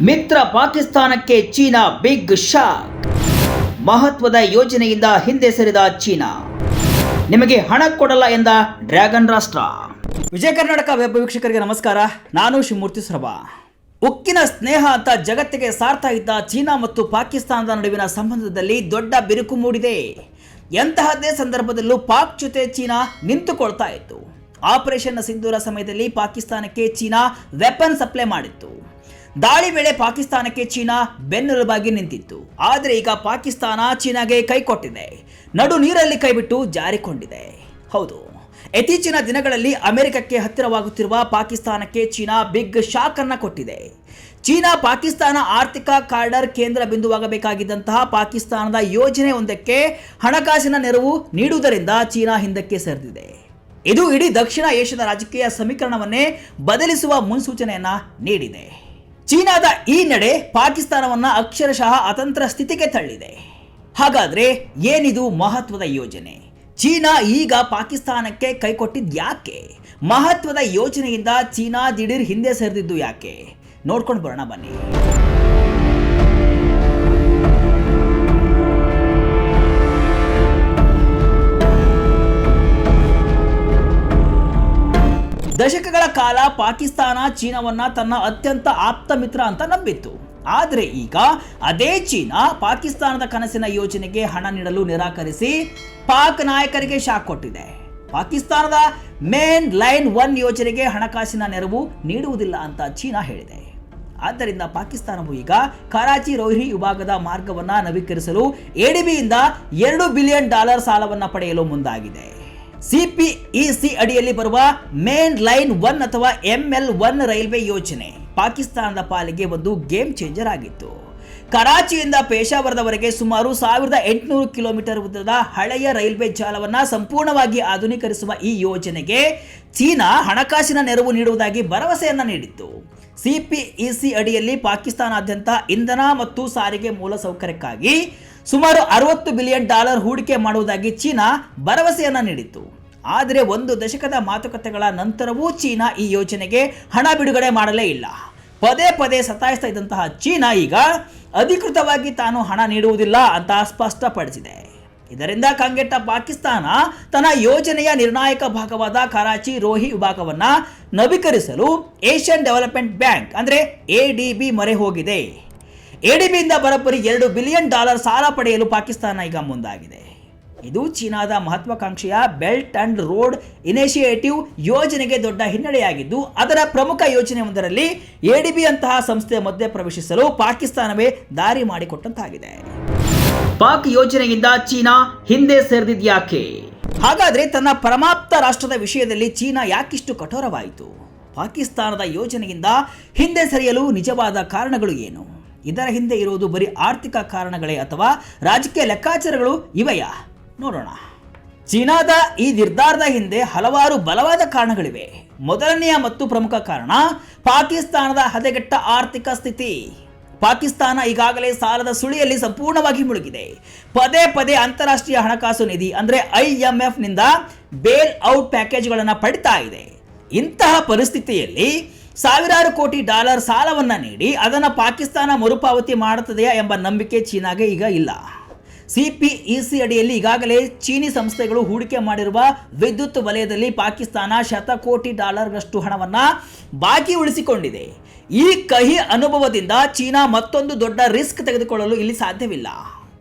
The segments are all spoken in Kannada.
ಮಿತ್ರ ಪಾಕಿಸ್ತಾನಕ್ಕೆ ಚೀನಾ ಬಿಗ್ ಶಾಕ್. ಮಹತ್ವದ ಯೋಜನೆಯಿಂದ ಹಿಂದೆ ಸರಿದ ಚೀನಾ. ನಿಮಗೆ ಹಣ ಕೊಡಲ್ಲ ಎಂದ ಡ್ರ್ಯಾಗನ್ ರಾಷ್ಟ್ರ. ವಿಜಯ ಕರ್ನಾಟಕ ವೆಬ್ ವೀಕ್ಷಕರಿಗೆ ನಮಸ್ಕಾರ. ನಾನು ಶಿವಮೂರ್ತಿ ಸರಬಾ. ಉಕ್ಕಿನ ಸ್ನೇಹ ಅಂತ ಜಗತ್ತಿಗೆ ಸಾರ್ಥ ಇದ್ದ ಚೀನಾ ಮತ್ತು ಪಾಕಿಸ್ತಾನದ ನಡುವಿನ ಸಂಬಂಧದಲ್ಲಿ ದೊಡ್ಡ ಬಿರುಕು ಮೂಡಿದೆ. ಎಂತಹದ್ದೇ ಸಂದರ್ಭದಲ್ಲೂ ಪಾಕ್ ಜೊತೆ ಚೀನಾ ನಿಂತುಕೊಳ್ತಾ ಇತ್ತು. ಆಪರೇಷನ್ ಸಿಂಧೂರ ಸಮಯದಲ್ಲಿ ಪಾಕಿಸ್ತಾನಕ್ಕೆ ಚೀನಾ ವೆಪನ್ ಸಪ್ಲೈ ಮಾಡಿತ್ತು. ದಾಳಿ ವೇಳೆ ಪಾಕಿಸ್ತಾನಕ್ಕೆ ಚೀನಾ ಬೆನ್ನೆಲುಬಾಗಿ ನಿಂತಿತ್ತು. ಆದರೆ ಈಗ ಪಾಕಿಸ್ತಾನ ಚೀನಾಗೆ ಕೈ ಕೊಟ್ಟಿದೆ. ನಡು ನೀರಲ್ಲಿ ಕೈಬಿಟ್ಟು ಜಾರಿಕೊಂಡಿದೆ. ಹೌದು, ಇತ್ತೀಚಿನ ದಿನಗಳಲ್ಲಿ ಅಮೆರಿಕಕ್ಕೆ ಹತ್ತಿರವಾಗುತ್ತಿರುವ ಪಾಕಿಸ್ತಾನಕ್ಕೆ ಚೀನಾ ಬಿಗ್ ಶಾಕ್ ಅನ್ನ ಕೊಟ್ಟಿದೆ. ಚೀನಾ ಪಾಕಿಸ್ತಾನ ಆರ್ಥಿಕ ಕಾರಿಡಾರ್ ಕೇಂದ್ರ ಬಿಂದುವಾಗಬೇಕಾಗಿದ್ದಂತಹ ಪಾಕಿಸ್ತಾನದ ಯೋಜನೆ ಒಂದಕ್ಕೆ ಹಣಕಾಸಿನ ನೆರವು ನೀಡುವುದರಿಂದ ಚೀನಾ ಹಿಂದಕ್ಕೆ ಸರಿದಿದೆ. ಇದು ಇಡೀ ದಕ್ಷಿಣ ಏಷ್ಯಾದ ರಾಜಕೀಯ ಸಮೀಕರಣವನ್ನೇ ಬದಲಿಸುವ ಮುನ್ಸೂಚನೆಯನ್ನ ನೀಡಿದೆ. ಚೀನಾದ ಈ ನಡೆ ಪಾಕಿಸ್ತಾನವನ್ನ ಅಕ್ಷರಶಃ ಅತಂತ್ರ ಸ್ಥಿತಿಗೆ ತಳ್ಳಿದೆ. ಹಾಗಾದ್ರೆ ಏನಿದು ಮಹತ್ವದ ಯೋಜನೆ? ಚೀನಾ ಈಗ ಪಾಕಿಸ್ತಾನಕ್ಕೆ ಕೈಕೊಟ್ಟಿದ್ದು ಯಾಕೆ? ಮಹತ್ವದ ಯೋಜನೆಯಿಂದ ಚೀನಾ ದಿಢೀರ್ ಹಿಂದೆ ಸರಿದಿದ್ದು ಯಾಕೆ? ನೋಡ್ಕೊಂಡು ಬರೋಣ ಬನ್ನಿ. ದಶಕಗಳ ಕಾಲ ಪಾಕಿಸ್ತಾನ ಚೀನಾವನ್ನ ತನ್ನ ಅತ್ಯಂತ ಆಪ್ತ ಮಿತ್ರ ಅಂತ ನಂಬಿತ್ತು. ಆದರೆ ಈಗ ಅದೇ ಚೀನಾ ಪಾಕಿಸ್ತಾನದ ಕನಸಿನ ಯೋಜನೆಗೆ ಹಣ ನೀಡಲು ನಿರಾಕರಿಸಿ ಪಾಕ್ ನಾಯಕರಿಗೆ ಶಾಕ್ ಕೊಟ್ಟಿದೆ. ಪಾಕಿಸ್ತಾನದ ಮೇನ್ ಲೈನ್ 1 ಯೋಜನೆಗೆ ಹಣಕಾಸಿನ ನೆರವು ನೀಡುವುದಿಲ್ಲ ಅಂತ ಚೀನಾ ಹೇಳಿದೆ. ಆದ್ದರಿಂದ ಪಾಕಿಸ್ತಾನವು ಈಗ ಕರಾಚಿ ರೌಹಿ ವಿಭಾಗದ ಮಾರ್ಗವನ್ನ ನವೀಕರಿಸಲು ಎಡಿಬಿಯಿಂದ $2 ಬಿಲಿಯನ್ ಸಾಲವನ್ನ ಪಡೆಯಲು ಮುಂದಾಗಿದೆ. ಸಿಪಿಇಸಿ ಅಡಿಯಲ್ಲಿ ಬರುವ ಮೇನ್ ಲೈನ್ 1 ಅಥವಾ ML1 ರೈಲ್ವೆ ಯೋಜನೆ ಪಾಕಿಸ್ತಾನದ ಪಾಲಿಗೆ ಒಂದು ಗೇಮ್ ಚೇಂಜರ್ ಆಗಿತ್ತು. ಕರಾಚಿಯಿಂದ ಪೇಶಾವರದವರೆಗೆ ಸುಮಾರು 1800 ಕಿಲೋಮೀಟರ್ ಉದ್ದದ ಹಳೆಯ ರೈಲ್ವೆ ಜಾಲವನ್ನು ಸಂಪೂರ್ಣವಾಗಿ ಆಧುನೀಕರಿಸುವ ಈ ಯೋಜನೆಗೆ ಚೀನಾ ಹಣಕಾಸಿನ ನೆರವು ನೀಡುವುದಾಗಿ ಭರವಸೆಯನ್ನ ನೀಡಿತ್ತು. ಸಿಪಿಇಸಿ ಅಡಿಯಲ್ಲಿ ಪಾಕಿಸ್ತಾನಾದ್ಯಂತ ಇಂಧನ ಮತ್ತು ಸಾರಿಗೆ ಮೂಲಸೌಕರ್ಯಕ್ಕಾಗಿ ಸುಮಾರು $60 ಬಿಲಿಯನ್ ಹೂಡಿಕೆ ಮಾಡುವುದಾಗಿ ಚೀನಾ ಭರವಸೆಯನ್ನ ನೀಡಿತ್ತು. ಆದರೆ 1 ದಶಕದ ಮಾತುಕತೆಗಳ ನಂತರವೂ ಚೀನಾ ಈ ಯೋಜನೆಗೆ ಹಣ ಬಿಡುಗಡೆ ಮಾಡಲೇ ಇಲ್ಲ. ಪದೇ ಪದೇ ಸತಾಯಿಸ್ತಾ ಇದ್ದಂತಹ ಚೀನಾ ಈಗ ಅಧಿಕೃತವಾಗಿ ತಾನು ಹಣ ನೀಡುವುದಿಲ್ಲ ಅಂತ ಸ್ಪಷ್ಟಪಡಿಸಿದೆ. ಇದರಿಂದ ಕಂಗೆಟ್ಟ ಪಾಕಿಸ್ತಾನ ತನ್ನ ಯೋಜನೆಯ ನಿರ್ಣಾಯಕ ಭಾಗವಾದ ಕರಾಚಿ ರೋಹಿ ವಿಭಾಗವನ್ನ ನವೀಕರಿಸಲು ಏಷ್ಯನ್ ಡೆವಲಪ್ಮೆಂಟ್ ಬ್ಯಾಂಕ್ ಅಂದ್ರೆ ADB ಮೊರೆ ಹೋಗಿದೆ. ಎಡಿಬಿಯಿಂದ ಬರೋಬ್ಬರಿ $2 ಬಿಲಿಯನ್ ಸಾಲ ಪಡೆಯಲು ಪಾಕಿಸ್ತಾನ ಈಗ ಮುಂದಾಗಿದೆ. ಇದು ಚೀನಾದ ಮಹತ್ವಾಕಾಂಕ್ಷೆಯ ಬೆಲ್ಟ್ ಅಂಡ್ ರೋಡ್ ಇನಿಷಿಯೇಟಿವ್ ಯೋಜನೆಗೆ ದೊಡ್ಡ ಹಿನ್ನಡೆಯಾಗಿದ್ದು, ಅದರ ಪ್ರಮುಖ ಯೋಜನೆಯೊಂದರಲ್ಲಿ ಎಡಿಬಿ ಅಂತಹ ಸಂಸ್ಥೆ ಮಧ್ಯೆ ಪ್ರವೇಶಿಸಲು ಪಾಕಿಸ್ತಾನವೇ ದಾರಿ ಮಾಡಿಕೊಟ್ಟಂತಾಗಿದೆ. ಪಾಕ್ ಯೋಜನೆಯಿಂದ ಚೀನಾ ಹಿಂದೆ ಸರಿದಿದ್ಯಾಕೆ? ಹಾಗಾದ್ರೆ ತನ್ನ ಪರಮಾಪ್ತ ರಾಷ್ಟ್ರದ ವಿಷಯದಲ್ಲಿ ಚೀನಾ ಯಾಕಿಷ್ಟು ಕಠೋರವಾಯಿತು? ಪಾಕಿಸ್ತಾನದ ಯೋಜನೆಯಿಂದ ಹಿಂದೆ ಸರಿಯಲು ನಿಜವಾದ ಕಾರಣಗಳು ಏನು? ಇದರ ಹಿಂದೆ ಇರುವುದು ಬರೀ ಆರ್ಥಿಕ ಕಾರಣಗಳೇ ಅಥವಾ ರಾಜಕೀಯ ಲೆಕ್ಕಾಚಾರಗಳು ಇವೆಯಾ? ನೋಡೋಣ. ಚೀನಾದ ಈ ನಿರ್ಧಾರದ ಹಿಂದೆ ಹಲವಾರು ಬಲವಾದ ಕಾರಣಗಳಿವೆ. ಮೊದಲನೆಯ ಮತ್ತು ಪ್ರಮುಖ ಕಾರಣ ಪಾಕಿಸ್ತಾನದ ಹದಗೆಟ್ಟ ಆರ್ಥಿಕ ಸ್ಥಿತಿ. ಪಾಕಿಸ್ತಾನ ಈಗಾಗಲೇ ಸಾಲದ ಸುಳಿಯಲ್ಲಿ ಸಂಪೂರ್ಣವಾಗಿ ಮುಳುಗಿದೆ. ಪದೇ ಪದೇ ಅಂತಾರಾಷ್ಟ್ರೀಯ ಹಣಕಾಸು ನಿಧಿ ಅಂದ್ರೆ IMF ನಿಂದ ಬೇಲ್ ಔಟ್ ಪ್ಯಾಕೇಜ್ಗಳನ್ನು ಪಡಿತಾ ಇದೆ. ಇಂತಹ ಪರಿಸ್ಥಿತಿಯಲ್ಲಿ ಸಾವಿರಾರು ಕೋಟಿ ಡಾಲರ್ ಸಾಲವನ್ನ ನೀಡಿ ಅದನ್ನು ಪಾಕಿಸ್ತಾನ ಮರುಪಾವತಿ ಮಾಡುತ್ತದೆಯಾ ಎಂಬ ನಂಬಿಕೆ ಚೀನಾಗೆ ಈಗ ಇಲ್ಲ. ಸಿಪಿಇಸಿ ಅಡಿಯಲ್ಲಿ ಈಗಾಗಲೇ ಚೀನಿ ಸಂಸ್ಥೆಗಳು ಹೂಡಿಕೆ ಮಾಡಿರುವ ವಿದ್ಯುತ್ ವಲಯದಲ್ಲಿ ಪಾಕಿಸ್ತಾನ ಶತಕೋಟಿ ಡಾಲರ್ಗಳಷ್ಟು ಹಣವನ್ನ ಬಾಕಿ ಉಳಿಸಿಕೊಂಡಿದೆ. ಈ ಕಹಿ ಅನುಭವದಿಂದ ಚೀನಾ ಮತ್ತೊಂದು ದೊಡ್ಡ ರಿಸ್ಕ್ ತೆಗೆದುಕೊಳ್ಳಲು ಇಲ್ಲಿ ಸಾಧ್ಯವಿಲ್ಲ.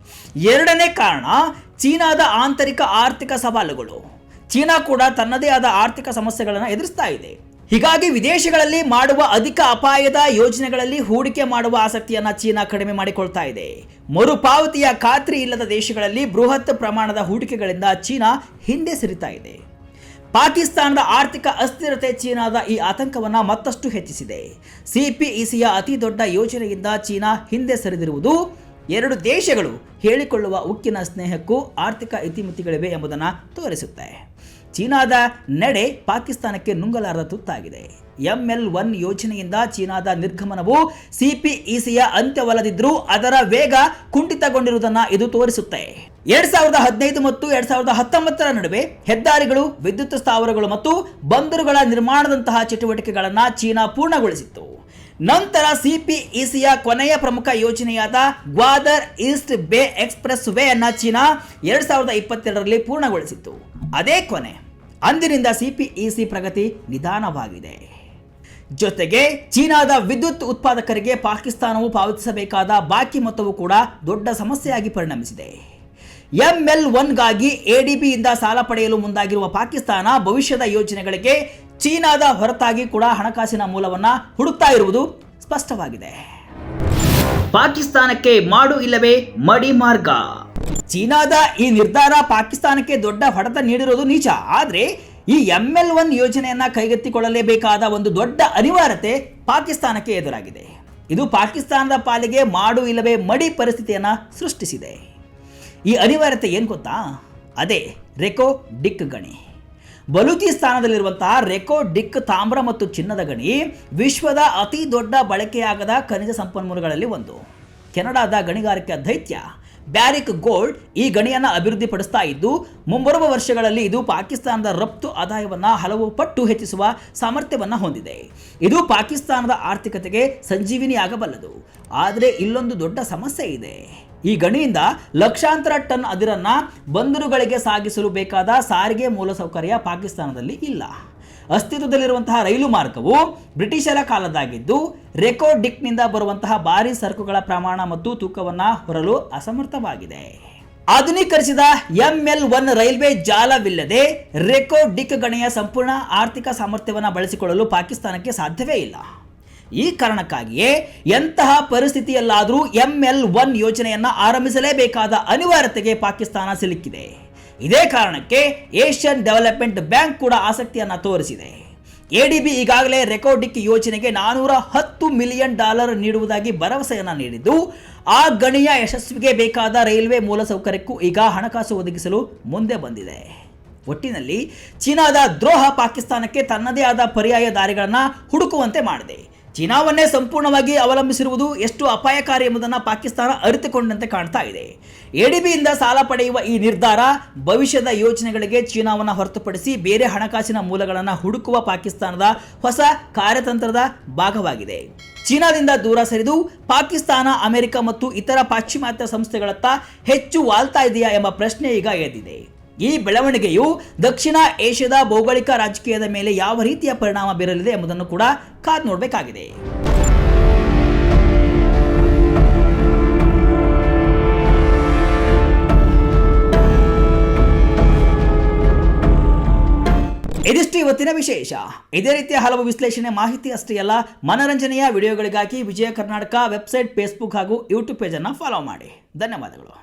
ಎರಡನೇ ಕಾರಣ ಚೀನಾದ ಆಂತರಿಕ ಆರ್ಥಿಕ ಸವಾಲುಗಳು. ಚೀನಾ ಕೂಡ ತನ್ನದೇ ಆದ ಆರ್ಥಿಕ ಸಮಸ್ಯೆಗಳನ್ನು ಎದುರಿಸ್ತಾ ಇದೆ. ಹೀಗಾಗಿ ವಿದೇಶಗಳಲ್ಲಿ ಮಾಡುವ ಅಧಿಕ ಅಪಾಯದ ಯೋಜನೆಗಳಲ್ಲಿ ಹೂಡಿಕೆ ಮಾಡುವ ಆಸಕ್ತಿಯನ್ನ ಚೀನಾ ಕಡಿಮೆ ಮಾಡಿಕೊಳ್ತಾ ಇದೆ. ಮರುಪಾವತಿಯ ಖಾತ್ರಿ ಇಲ್ಲದ ದೇಶಗಳಲ್ಲಿ ಬೃಹತ್ ಪ್ರಮಾಣದ ಹೂಡಿಕೆಗಳಿಂದ ಚೀನಾ ಹಿಂದೆ ಸರಿತಾ ಇದೆ. ಪಾಕಿಸ್ತಾನದ ಆರ್ಥಿಕ ಅಸ್ಥಿರತೆ ಚೀನಾದ ಈ ಆತಂಕವನ್ನ ಮತ್ತಷ್ಟು ಹೆಚ್ಚಿಸಿದೆ. ಸಿಪಿಇಸಿಯ ಅತಿ ದೊಡ್ಡ ಯೋಜನೆಯಿಂದ ಚೀನಾ ಹಿಂದೆ ಸರಿದಿರುವುದು 2 ದೇಶಗಳು ಹೇಳಿಕೊಳ್ಳುವ ಉಕ್ಕಿನ ಸ್ನೇಹಕ್ಕೂ ಆರ್ಥಿಕ ಇತಿಮಿತಿಗಳಿವೆ ಎಂಬುದನ್ನು ತೋರಿಸುತ್ತೆ. ಚೀನಾದ ನಡೆ ಪಾಕಿಸ್ತಾನಕ್ಕೆ ನುಂಗಲಾರದ ತುತ್ತಾಗಿದೆ. ML1 ಯೋಜನೆಯಿಂದ ಚೀನಾದ ನಿರ್ಗಮನವು ಸಿಪಿಇಸಿಯ ಅಂತ್ಯವಲ್ಲದಿದ್ರೂ ಅದರ ವೇಗ ಕುಂಠಿತಗೊಂಡಿರುವುದನ್ನು ಇದು ತೋರಿಸುತ್ತೆ. 2015 ಮತ್ತು 2019 ನಡುವೆ ಹೆದ್ದಾರಿಗಳು, ವಿದ್ಯುತ್ ಸ್ಥಾವರಗಳು ಮತ್ತು ಬಂದರುಗಳ ನಿರ್ಮಾಣದಂತಹ ಚಟುವಟಿಕೆಗಳನ್ನು ಚೀನಾ ಪೂರ್ಣಗೊಳಿಸಿತ್ತು. ನಂತರ ಸಿಪಿಇಸಿಯ ಕೊನೆಯ ಪ್ರಮುಖ ಯೋಜನೆಯಾದ ಗ್ವಾದರ್ ಈಸ್ಟ್ ಬೇ ಎಕ್ಸ್ಪ್ರೆಸ್ ವೇ ಅನ್ನ ಚೀನಾ 2022ರಲ್ಲಿ ಪೂರ್ಣಗೊಳಿಸಿತ್ತು. ಅದೇ ಕೊನೆ. ಅಂದಿನಿಂದ ಸಿಪಿಇಸಿ ಪ್ರಗತಿ ನಿಧಾನವಾಗಿದೆ. ಜೊತೆಗೆ ಚೀನಾದ ವಿದ್ಯುತ್ ಉತ್ಪಾದಕರಿಗೆ ಪಾಕಿಸ್ತಾನವು ಪಾವತಿಸಬೇಕಾದ ಬಾಕಿ ಮೊತ್ತವು ಕೂಡ ದೊಡ್ಡ ಸಮಸ್ಯೆಯಾಗಿ ಪರಿಣಮಿಸಿದೆ. ML1ಗಾಗಿ ಎಡಿಬಿಯಿಂದ ಸಾಲ ಪಡೆಯಲು ಮುಂದಾಗಿರುವ ಪಾಕಿಸ್ತಾನ ಭವಿಷ್ಯದ ಯೋಜನೆಗಳಿಗೆ ಚೀನಾದ ಹೊರತಾಗಿ ಕೂಡ ಹಣಕಾಸಿನ ಮೂಲವನ್ನ ಹುಡುಕ್ತಾ ಇರುವುದು ಸ್ಪಷ್ಟವಾಗಿದೆ. ಪಾಕಿಸ್ತಾನಕ್ಕೆ ಮಾಡು ಇಲ್ಲವೇ ಮಡಿ ಮಾರ್ಗ. ಚೀನಾದ ಈ ನಿರ್ಧಾರ ಪಾಕಿಸ್ತಾನಕ್ಕೆ ದೊಡ್ಡ ಹೊಡೆತ ನೀಡಿರೋದು ನಿಜ. ಆದರೆ ಈ ML1 ಯೋಜನೆಯನ್ನ ಕೈಗೆತ್ತಿಕೊಳ್ಳಲೇಬೇಕಾದ ಒಂದು ದೊಡ್ಡ ಅನಿವಾರ್ಯತೆ ಪಾಕಿಸ್ತಾನಕ್ಕೆ ಎದುರಾಗಿದೆ. ಇದು ಪಾಕಿಸ್ತಾನದ ಪಾಲಿಗೆ ಮಾಡು ಇಲ್ಲವೇ ಮಡಿ ಪರಿಸ್ಥಿತಿಯನ್ನ ಸೃಷ್ಟಿಸಿದೆ. ಈ ಅನಿವಾರ್ಯತೆ ಏನು ಗೊತ್ತಾ? ಅದೇ ರೆಕೋ ಡಿಕ್ ಗಣಿ. ಬಲೂಚಿಸ್ತಾನದಲ್ಲಿರುವಂತಹ ರೆಕೋ ಡಿಕ್ ತಾಮ್ರ ಮತ್ತು ಚಿನ್ನದ ಗಣಿ ವಿಶ್ವದ ಅತಿ ದೊಡ್ಡ ಬಳಕೆಯಾಗದ ಖನಿಜ ಸಂಪನ್ಮೂಲಗಳಲ್ಲಿ ಒಂದು. ಕೆನಡಾದ ಗಣಿಗಾರಿಕೆ ದೈತ್ಯ ಬ್ಯಾರಿಕ್ ಗೋಲ್ಡ್ ಈ ಗಣಿಯನ್ನು ಅಭಿವೃದ್ಧಿಪಡಿಸ್ತಾ ಇದ್ದು, ಮುಂಬರುವ ವರ್ಷಗಳಲ್ಲಿ ಇದು ಪಾಕಿಸ್ತಾನದ ರಫ್ತು ಆದಾಯವನ್ನು ಹಲವು ಪಟ್ಟು ಹೆಚ್ಚಿಸುವ ಸಾಮರ್ಥ್ಯವನ್ನು ಹೊಂದಿದೆ. ಇದು ಪಾಕಿಸ್ತಾನದ ಆರ್ಥಿಕತೆಗೆ ಸಂಜೀವಿನಿಯಾಗಬಲ್ಲದು. ಆದರೆ ಇಲ್ಲೊಂದು ದೊಡ್ಡ ಸಮಸ್ಯೆ ಇದೆ. ಈ ಗಣಿಯಿಂದ ಲಕ್ಷಾಂತರ ಟನ್ ಅದಿರನ್ನ ಬಂದರುಗಳಿಗೆ ಸಾಗಿಸಲು ಬೇಕಾದ ಸಾರಿಗೆ ಮೂಲಸೌಕರ್ಯ ಪಾಕಿಸ್ತಾನದಲ್ಲಿ ಇಲ್ಲ. ಅಸ್ತಿತ್ವದಲ್ಲಿರುವಂತಹ ರೈಲು ಮಾರ್ಗವು ಬ್ರಿಟಿಷರ ಕಾಲದಾಗಿದ್ದು, ರೆಕೋ ಡಿಕ್ನಿಂದ ಬರುವಂತಹ ಭಾರಿ ಸರಕುಗಳ ಪ್ರಮಾಣ ಮತ್ತು ತೂಕವನ್ನು ಹೊರಲು ಅಸಮರ್ಥವಾಗಿದೆ. ಆಧುನೀಕರಿಸಿದ ML1 ರೈಲ್ವೆ ಜಾಲವಿಲ್ಲದೆ ರೆಕೋ ಡಿಕ್ ಗಣಿಯ ಸಂಪೂರ್ಣ ಆರ್ಥಿಕ ಸಾಮರ್ಥ್ಯವನ್ನು ಬಳಸಿಕೊಳ್ಳಲು ಪಾಕಿಸ್ತಾನಕ್ಕೆ ಸಾಧ್ಯವೇ ಇಲ್ಲ. ಈ ಕಾರಣಕ್ಕಾಗಿಯೇ ಎಂತಹ ಪರಿಸ್ಥಿತಿಯಲ್ಲಾದರೂ ML1 ಯೋಜನೆಯನ್ನು ಆರಂಭಿಸಲೇಬೇಕಾದ ಅನಿವಾರ್ಯತೆಗೆ ಪಾಕಿಸ್ತಾನ ಸಿಲುಕಿದೆ. ಇದೇ ಕಾರಣಕ್ಕೆ ಏಷ್ಯನ್ ಡೆವಲಪ್ಮೆಂಟ್ ಬ್ಯಾಂಕ್ ಕೂಡ ಆಸಕ್ತಿಯನ್ನು ತೋರಿಸಿದೆ. ಎಡಿಬಿ ಈಗಾಗಲೇ ರೆಕೋ ಡಿಕ್ ಯೋಜನೆಗೆ $410 ಮಿಲಿಯನ್ ನೀಡುವುದಾಗಿ ಭರವಸೆಯನ್ನು ನೀಡಿದ್ದು, ಆ ಗಣಿಯ ಯಶಸ್ವಿಗೆ ಬೇಕಾದ ರೈಲ್ವೆ ಮೂಲಸೌಕರ್ಯಕ್ಕೂ ಈಗ ಹಣಕಾಸು ಒದಗಿಸಲು ಮುಂದೆ ಬಂದಿದೆ. ಒಟ್ಟಿನಲ್ಲಿ ಚೀನಾದ ದ್ರೋಹ ಪಾಕಿಸ್ತಾನಕ್ಕೆ ತನ್ನದೇ ಆದ ಪರ್ಯಾಯ ದಾರಿಗಳನ್ನು ಹುಡುಕುವಂತೆ ಮಾಡಿದೆ. ಚೀನಾವನ್ನೇ ಸಂಪೂರ್ಣವಾಗಿ ಅವಲಂಬಿಸಿರುವುದು ಎಷ್ಟು ಅಪಾಯಕಾರಿ ಎಂಬುದನ್ನು ಪಾಕಿಸ್ತಾನ ಅರಿತುಕೊಂಡಂತೆ ಕಾಣ್ತಾ ಇದೆ. ಎಡಿಬಿಯಿಂದ ಸಾಲ ಪಡೆಯುವ ಈ ನಿರ್ಧಾರ ಭವಿಷ್ಯದ ಯೋಜನೆಗಳಿಗೆ ಚೀನಾವನ್ನು ಹೊರತುಪಡಿಸಿ ಬೇರೆ ಹಣಕಾಸಿನ ಮೂಲಗಳನ್ನು ಹುಡುಕುವ ಪಾಕಿಸ್ತಾನದ ಹೊಸ ಕಾರ್ಯತಂತ್ರದ ಭಾಗವಾಗಿದೆ. ಚೀನಾದಿಂದ ದೂರ ಸರಿದು ಪಾಕಿಸ್ತಾನ ಅಮೆರಿಕ ಮತ್ತು ಇತರ ಪಾಶ್ಚಿಮಾತ್ಯ ಸಂಸ್ಥೆಗಳತ್ತ ಹೆಚ್ಚು ವಾಲ್ತಾ ಇದೆಯಾ ಎಂಬ ಪ್ರಶ್ನೆ ಈಗ ಎದ್ದಿದೆ. ಈ ಬೆಳವಣಿಗೆಯು ದಕ್ಷಿಣ ಏಷ್ಯಾದ ಭೌಗೋಳಿಕ ರಾಜಕೀಯದ ಮೇಲೆ ಯಾವ ರೀತಿಯ ಪರಿಣಾಮ ಬೀರಲಿದೆ ಎಂಬುದನ್ನು ಕೂಡ ಕಾದು ನೋಡಬೇಕಾಗಿದೆ. ಇದಿಷ್ಟು ಇವತ್ತಿನ ವಿಶೇಷ. ಇದೇ ರೀತಿಯ ಹಲವು ವಿಶ್ಲೇಷಣೆ ಮಾಹಿತಿ ಅಷ್ಟೇ ಅಲ್ಲ, ಮನರಂಜನೆಯ ವಿಡಿಯೋಗಳಿಗಾಗಿ ವಿಜಯ ಕರ್ನಾಟಕ ವೆಬ್ಸೈಟ್, ಫೇಸ್ಬುಕ್ ಹಾಗೂ ಯೂಟ್ಯೂಬ್ ಪೇಜನ್ನು ಫಾಲೋ ಮಾಡಿ. ಧನ್ಯವಾದಗಳು.